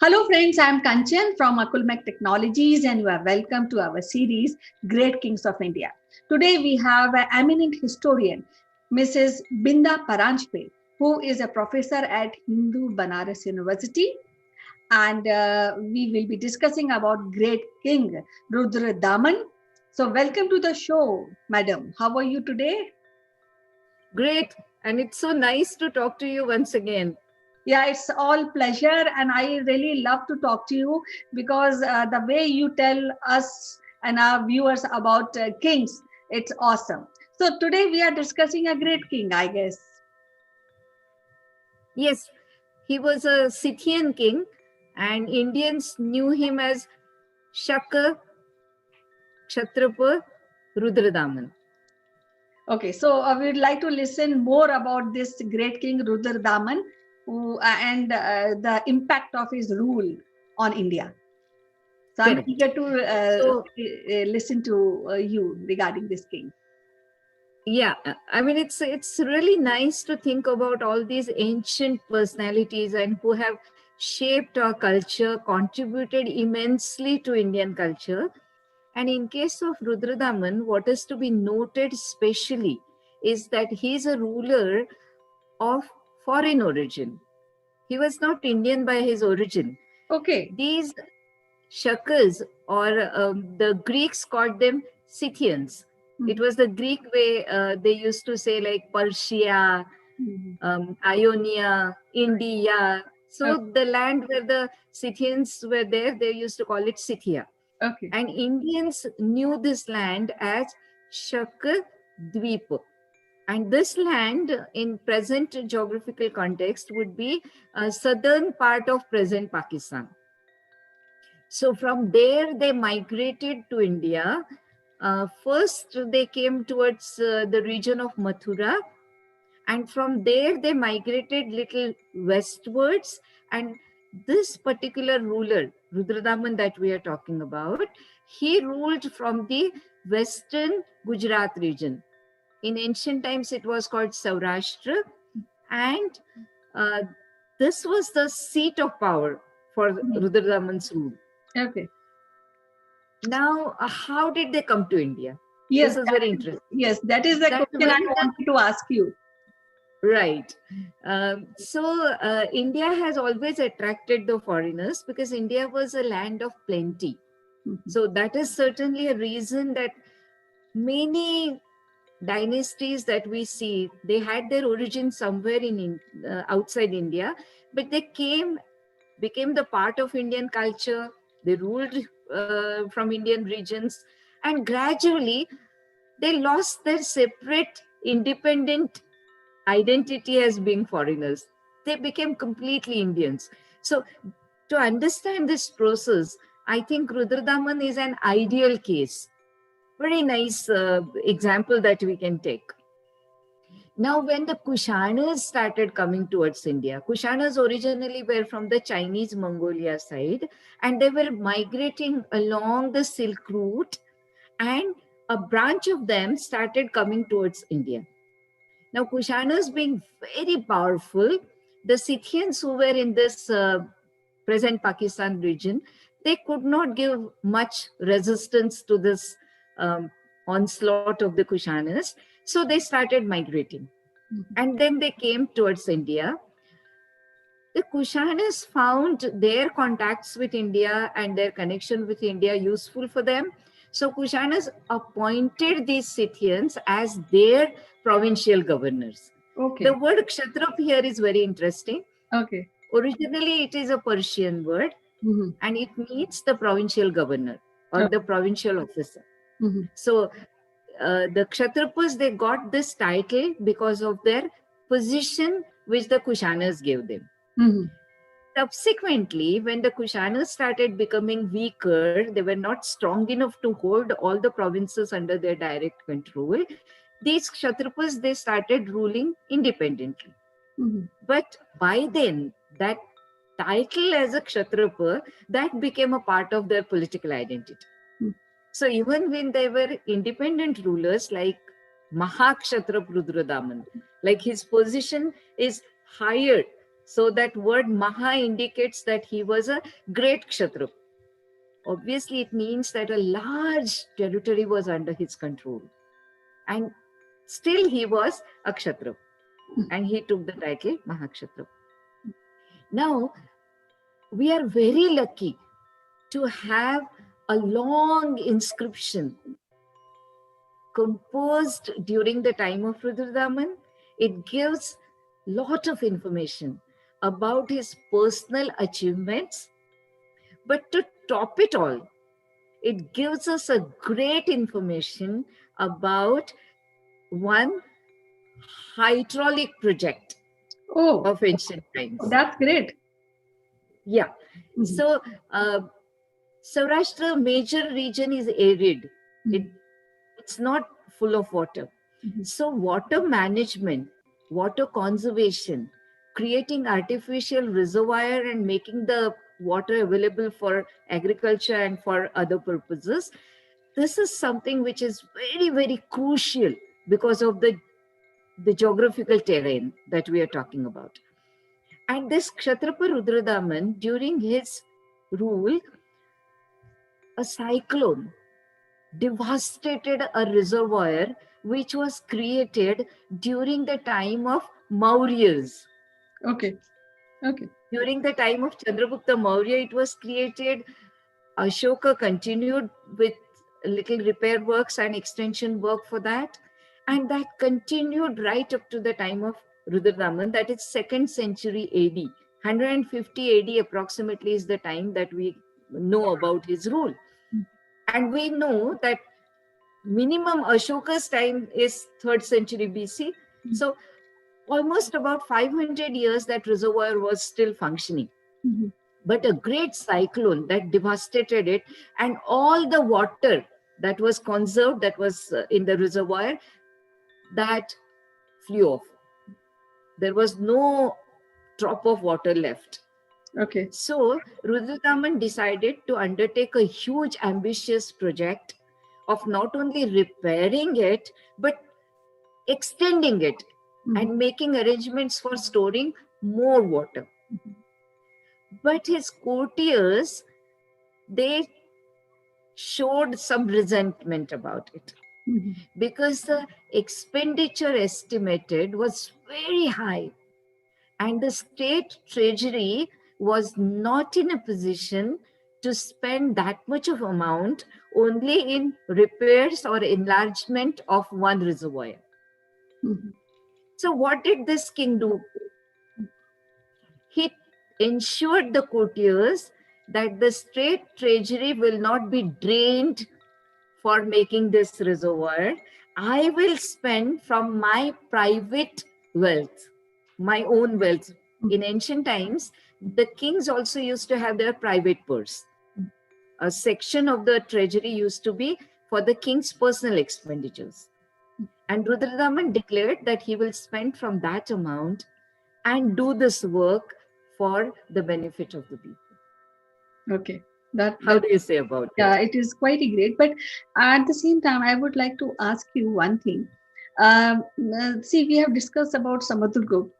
Hello friends, I am Kanchan from Akulmach Technologies and you are welcome to our series Great Kings of India. Today we have an eminent historian, Mrs. Binda Paranjpe, who is a professor at Hindu Banaras University, and we will be discussing about great king Rudradaman. So welcome to the show, madam. How are you today? Great. And it's so nice to talk to you once again. Yeah, it's all pleasure, and I really love to talk to you because the way you tell us and our viewers about kings, it's awesome. So today we are discussing a great king, I guess. Yes, he was a Scythian king, and Indians knew him as Shaka Kshatrapa Rudradaman. Okay, so we would like to listen more about this great king Rudradaman and the impact of his rule on India. So I'm Correct. eager to So, listen to you regarding this king. yeah, I mean, it's really nice to think about all these ancient personalities and who have shaped our culture, contributed immensely to Indian culture. And in case of Rudradaman, what is to be noted specially is that he is a ruler of foreign origin. He was not Indian by his origin. Okay. These Shakas, or the Greeks called them Scythians. It was the Greek way they used to say, like Persia, Ionia, India. So the land where the Scythians were there, they used to call it Scythia. Okay. And Indians knew this land as Shaka Dweep. And this land, in present geographical context, would be a southern part of present Pakistan. So from there, they migrated to India. First, they came towards the region of Mathura. And from there, they migrated little westwards. And this particular ruler, Rudradaman, that we are talking about, he ruled from the western Gujarat region. In ancient times, it was called Saurashtra. And uh, this was the seat of power for Rudradaman's rule. Okay. Now, how did they come to India? Yes, This is very interesting. yes, that is the question I wanted to ask you. Right. India has always attracted the foreigners because India was a land of plenty. So that is certainly a reason that many dynasties that we see, they had their origin somewhere in outside India, but they became the part of Indian culture. They ruled from Indian regions, and gradually they lost their separate, independent identity as being foreigners. They became completely Indians. So, to understand this process, I think Rudradaman is an ideal case. Very nice example that we can take. Now, when the Kushanas started coming towards India, Kushanas originally were from the Chinese Mongolia side, and they were migrating along the Silk Route, and a branch of them started coming towards India. Now, Kushanas being very powerful, the Scythians who were in this present Pakistan region, they could not give much resistance to this onslaught of the Kushanas. So they started migrating. And then they came towards India. The Kushanas found their contacts with India and their connection with India useful for them. So Kushanas appointed these Scythians as their provincial governors. Okay. The word Kshatrap here is very interesting. Okay. Originally, it is a Persian word, and it means the provincial governor or the provincial officer. So the Kshatrapas, they got this title because of their position which the Kushanas gave them. Subsequently, when the Kushanas started becoming weaker, they were not strong enough to hold all the provinces under their direct control. These Kshatrapas, they started ruling independently. But by then, that title as a Kshatrapa, that became a part of their political identity. So even when they were independent rulers like Mahakshatrap Rudradaman, like his position is higher So that word Maha indicates that he was a great Kshatriya. Obviously, it means that a large territory was under his control. And still he was a Kshatriya. And he took the title Mahakshatriya. Now, we are very lucky to have a long inscription composed during the time of Rudradaman. It gives lot of information about his personal achievements, but to top it all, it gives us a great information about one hydraulic project Oh, of ancient times. that's great. Yeah. Mhm. So Saurashtra major region is arid. It's not full of water. Mhm. So water management, water conservation, creating artificial reservoir and making the water available for agriculture and for other purposes, this is something which is very, very crucial because of the geographical terrain that we are talking about. And this Kshatrapa Rudradaman, during his rule, a cyclone devastated a reservoir which was created during the time of Mauryas. Okay. Okay. During the time of Chandragupta Maurya, it was created. Ashoka continued with little repair works and extension work for that. And that continued right up to the time of Rudradaman, that is 2nd century AD. 150 AD approximately is the time that we know about his rule. And we know that minimum Ashoka's time is 3rd century BC. So almost about 500 years that reservoir was still functioning. Mhm. But a great cyclone that devastated it, and all the water that was conserved, that was in the reservoir, that flew off. There was no drop of water left. Okay. So Rudradaman decided to undertake a huge ambitious project of not only repairing it, but extending it and making arrangements for storing more water. But his courtiers, they showed some resentment about it Mhm. because the expenditure estimated was very high and the state treasury was not in a position to spend that much of amount only in repairs or enlargement of one reservoir. Mhm. So what did this king do? He ensured the courtiers that the state treasury will not be drained for making this reservoir. I will spend from my private wealth, my own wealth. In ancient times, the kings also used to have their private purse. A section of the treasury used to be for the king's personal expenditures. And Rudradaman declared that he will spend from that amount and do this work for the benefit of the people. Okay. That How that do you say about yeah, it? it is quite great. But at the same time, I would like to ask you one thing. See, we have discussed about Samudragupta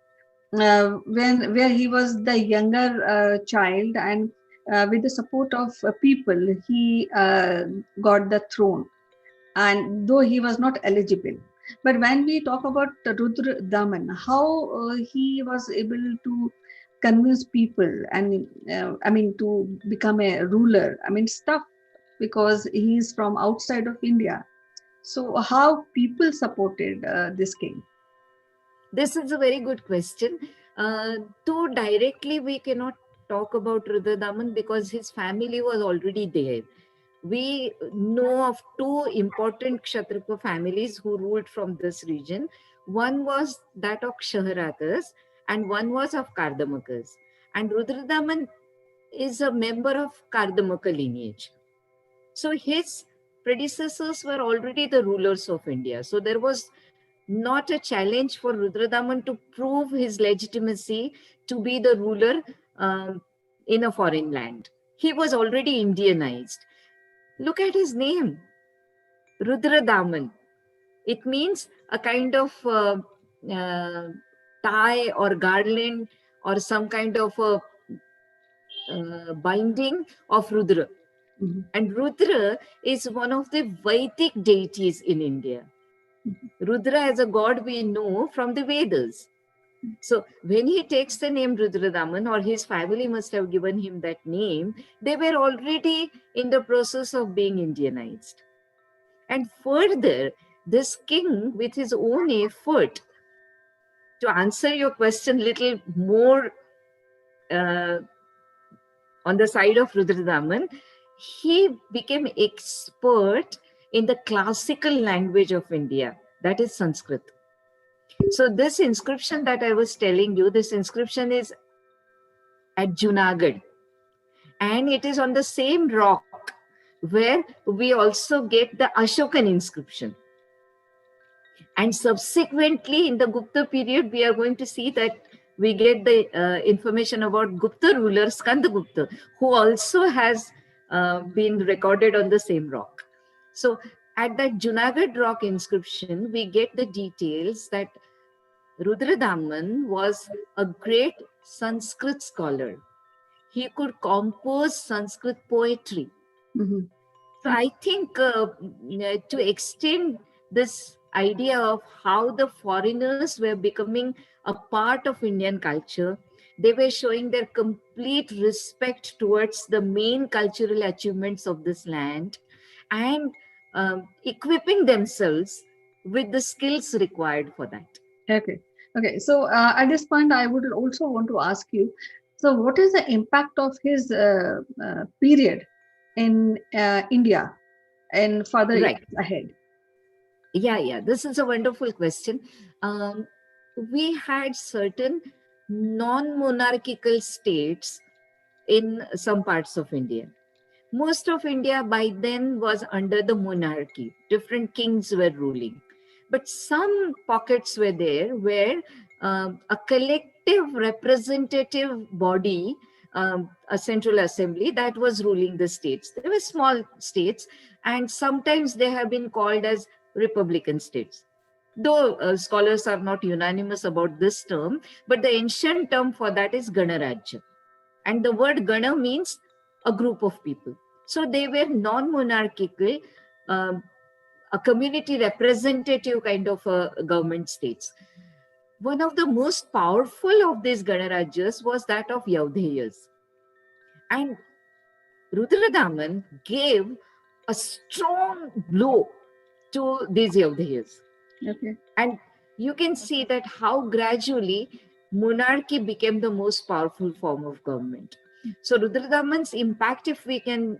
when where he was the younger child, and with the support of people, he got the throne, and though he was not eligible. But when we talk about Rudradaman, how he was able to convince people, and I mean, to become a ruler, I mean, stuff, because he's from outside of India. So how people supported this king? This is a very good question. Though directly we cannot talk about Rudradaman because his family was already there. We know of two important Kshatriya families who ruled from this region. One was that of Kshaharatas and one was of Kardamakas. And Rudradaman is a member of Kardamaka lineage. So his predecessors were already the rulers of India. So there was not a challenge for Rudradaman to prove his legitimacy to be the ruler in a foreign land. He was already Indianized. Look at his name, Rudradaman. It means a kind of tie or garland or some kind of a binding of Rudra. Mhm. And Rudra is one of the Vedic deities in India. Rudra as a god we know from the Vedas. So when he takes the name Rudradaman, or his family must have given him that name, they were already in the process of being Indianized. And further, this king, with his own effort, to answer your question little more uh, on the side of Rudradaman, he became expert in the classical language of India, that is Sanskrit. So this inscription that I was telling you, this inscription is at Junagadh, and it is on the same rock where we also get the Ashokan inscription. And subsequently, in the Gupta period, we are going to see that we get the information about Gupta ruler Skandagupta, who also has been recorded on the same rock. So at that Junagadh rock inscription, we get the details that Rudradaman was a great Sanskrit scholar. He could compose Sanskrit poetry. Mhm. So I think to extend this idea of how the foreigners were becoming a part of Indian culture, they were showing their complete respect towards the main cultural achievements of this land, and equipping themselves with the skills required for that. Okay. Okay. So at this point, I would also want to ask you. So, what is the impact of his period in India and further Right. years ahead? Yeah. This is a wonderful question. Um, we had certain non-monarchical states in some parts of India. Most of India by then was under the monarchy. Different kings were ruling. But some pockets were there where a collective representative body, a central assembly, that was ruling the states. They were small states, and sometimes they have been called as republican states. Though scholars are not unanimous about this term, but the ancient term for that is Ganarajya. And the word Gana means a group of people. So they were non-monarchical, um, a community representative kind of government states. One of the most powerful of these Ganarajyas was that of Yaudheyas. And Rudradaman gave a strong blow to these Yaudheyas. Okay. And you can see that how gradually monarchy became the most powerful form of government. So Rudradaman's impact, if we can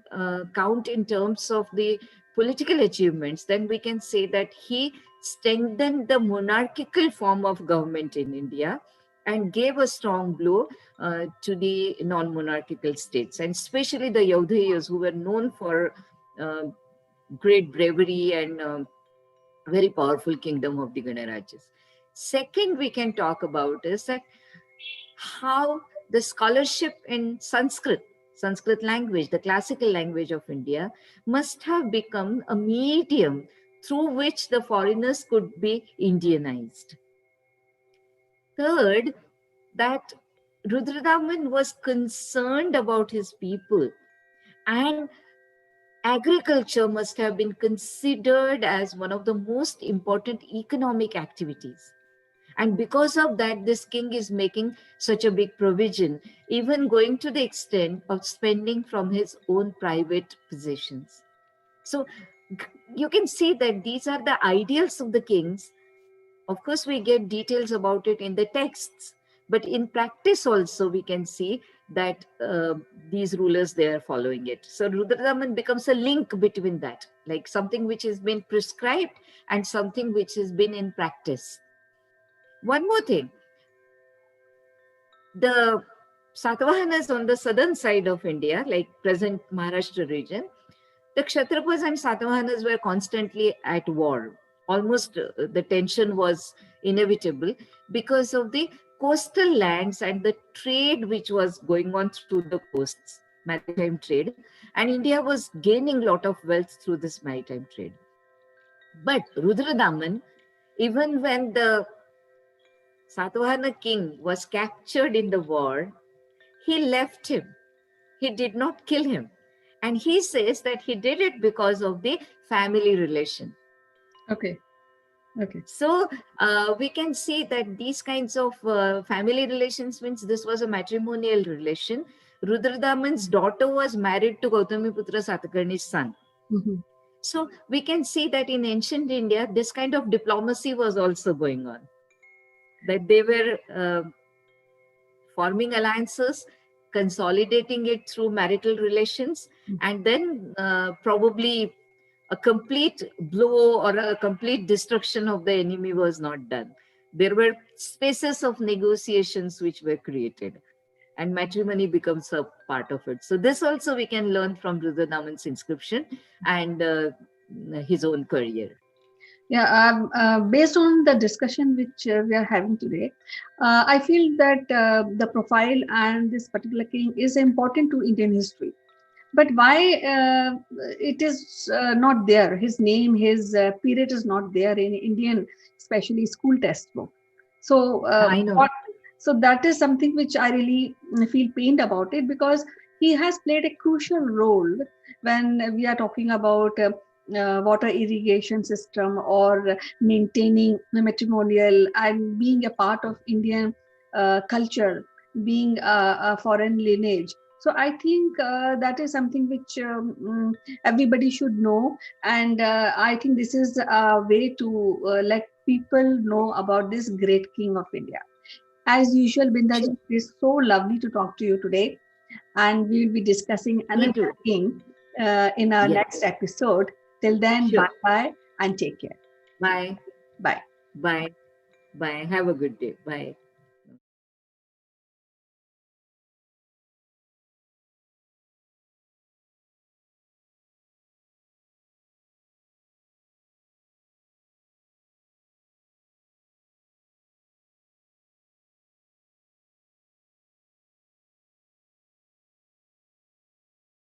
count in terms of the political achievements, then we can say that he strengthened the monarchical form of government in India and gave a strong blow to the non-monarchical states, and especially the Yaudheyas, who were known for uh, great bravery and very powerful kingdom of the Ganarajas. Second, we can talk about is that how the scholarship in Sanskrit language, the classical language of India, must have become a medium through which the foreigners could be Indianized. Third, that Rudradaman was concerned about his people, and agriculture must have been considered as one of the most important economic activities. And because of that, this king is making such a big provision, even going to the extent of spending from his own private possessions. So you can see that these are the ideals of the kings. Of course, we get details about it in the texts, but in practice also we can see that these rulers, they are following it. So Rudradaman becomes a link between that, like something which has been prescribed and something which has been in practice. One more thing, the Satavahanas on the southern side of India, like present Maharashtra region, the Kshatrapas and Satavahanas were constantly at war. Almost the tension was inevitable because of the coastal lands and the trade which was going on through the coasts, maritime trade. And India was gaining a lot of wealth through this maritime trade. But Rudradaman, even when the Satavahana king was captured in the war, he left him. He did not kill him. And he says that he did it because of the family relation. Okay. Okay. So we can see that these kinds of family relations means this was a matrimonial relation. Rudradaman's daughter was married to Gautamiputra Satakarni's son. Mhm. So we can see that in ancient India, this kind of diplomacy was also going on. That they were forming alliances, consolidating it through marital relations, and then probably a complete blow or a complete destruction of the enemy was not done. There were spaces of negotiations which were created, and matrimony becomes a part of it. So this also we can learn from Rudradaman's inscription and his own career. Yeah, based on the discussion which we are having today, I feel that the profile and this particular king is important to Indian history. But why it is not there? His name, his period is not there in Indian, especially school textbook. So I know. what? So that is something which I really feel pained about it, because he has played a crucial role when we are talking about water irrigation system, or maintaining the matrimonial and being a part of Indian culture, being a foreign lineage. So I think that is something which everybody should know, and I think this is a way to let people know about this great king of India. As usual, Bindaji, Sure. it is so lovely to talk to you today, and we will be discussing Me another too. king in our Yeah. next episode. Till then, bye Sure. bye and take care. Bye. Bye. Bye. Bye. Have a good day. Bye.